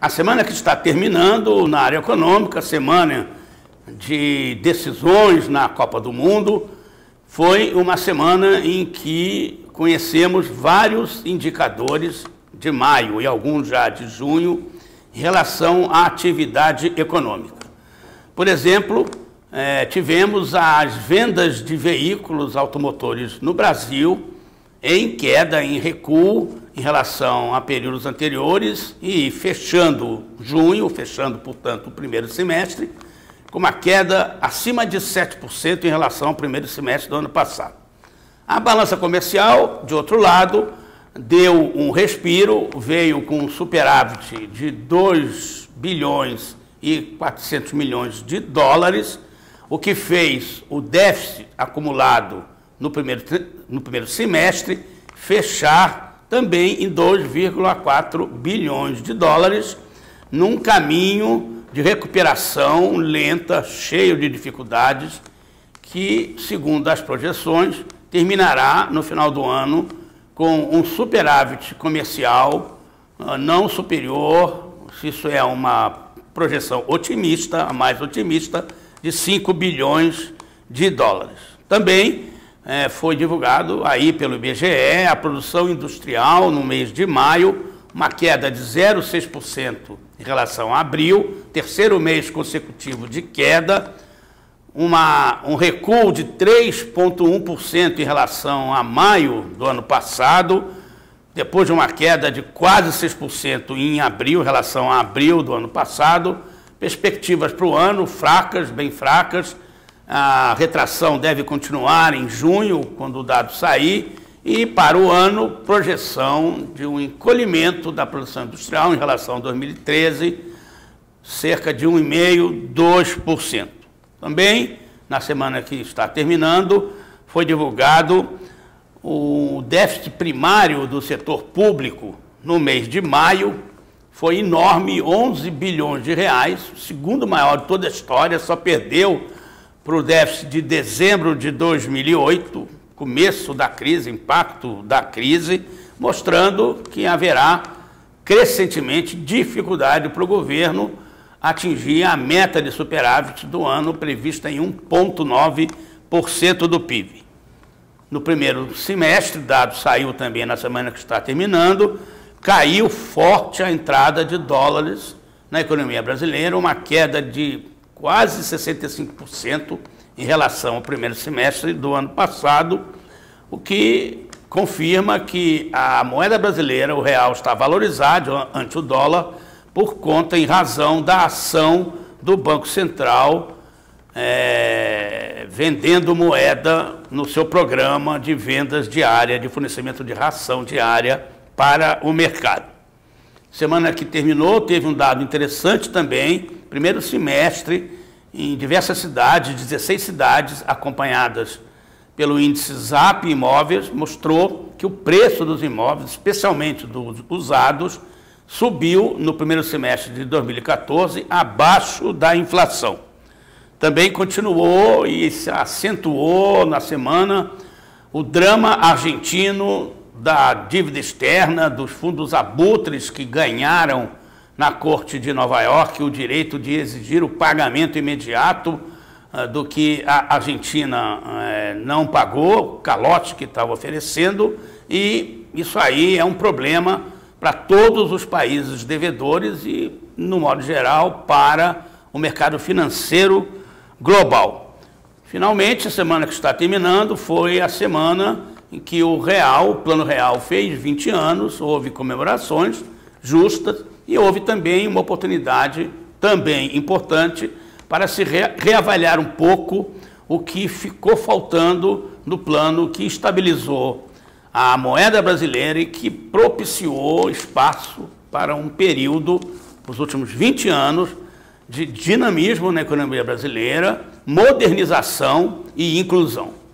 A semana que está terminando na área econômica, semana de decisões na Copa do Mundo, foi uma semana em que conhecemos vários indicadores de maio e alguns já de junho em relação à atividade econômica. Por exemplo, tivemos as vendas de veículos automotores no Brasil em queda, em recuo em relação a períodos anteriores e fechando junho, portanto, o primeiro semestre, com uma queda acima de 7% em relação ao primeiro semestre do ano passado. A balança comercial, de outro lado, deu um respiro, veio com um superávit de 2 bilhões e 400 milhões de dólares, o que fez o déficit acumulado no primeiro semestre fechar também em 2,4 bilhões de dólares, num caminho de recuperação lenta, cheio de dificuldades, que, segundo as projeções, terminará no final do ano com um superávit comercial não superior, se isso é uma projeção otimista, a mais otimista, de 5 bilhões de dólares. Também foi divulgado aí pelo IBGE a produção industrial no mês de maio, uma queda de 0,6% em relação a abril, terceiro mês consecutivo de queda, um recuo de 3,1% em relação a maio do ano passado, depois de uma queda de quase 6% em abril, em relação a abril do ano passado. Perspectivas para o ano fracas, bem fracas. A retração deve continuar em junho, quando o dado sair, e para o ano, projeção de um encolhimento da produção industrial em relação a 2013, cerca de 1,5%, 2%. Também, na semana que está terminando, foi divulgado o déficit primário do setor público no mês de maio, foi enorme, 11 bilhões de reais, o segundo maior de toda a história, só perdeu para o déficit de dezembro de 2008, começo da crise, impacto da crise, mostrando que haverá crescentemente dificuldade para o governo atingir a meta de superávit do ano prevista em 1,9% do PIB. No primeiro semestre, dado saiu também na semana que está terminando, caiu forte a entrada de dólares na economia brasileira, uma queda de quase 65% em relação ao primeiro semestre do ano passado, o que confirma que a moeda brasileira, o real, está valorizado ante o dólar por conta, em razão da ação do Banco Central vendendo moeda no seu programa de vendas diária, de fornecimento de ração diária para o mercado. Semana que terminou, teve um dado interessante também, primeiro semestre, em diversas cidades, 16 cidades, acompanhadas pelo índice ZAP Imóveis, mostrou que o preço dos imóveis, especialmente dos usados, subiu no primeiro semestre de 2014 abaixo da inflação. Também continuou e se acentuou na semana o drama argentino da dívida externa, dos fundos abutres que ganharam na Corte de Nova York o direito de exigir o pagamento imediato do que a Argentina não pagou, o calote que estava oferecendo, e isso aí é um problema para todos os países devedores e, no modo geral, para o mercado financeiro global. Finalmente, a semana que está terminando foi a semana em que o Plano Real fez 20 anos, houve comemorações justas e houve também uma oportunidade também importante para se reavaliar um pouco o que ficou faltando no plano que estabilizou a moeda brasileira e que propiciou espaço para um período, nos últimos 20 anos, de dinamismo na economia brasileira, modernização e inclusão.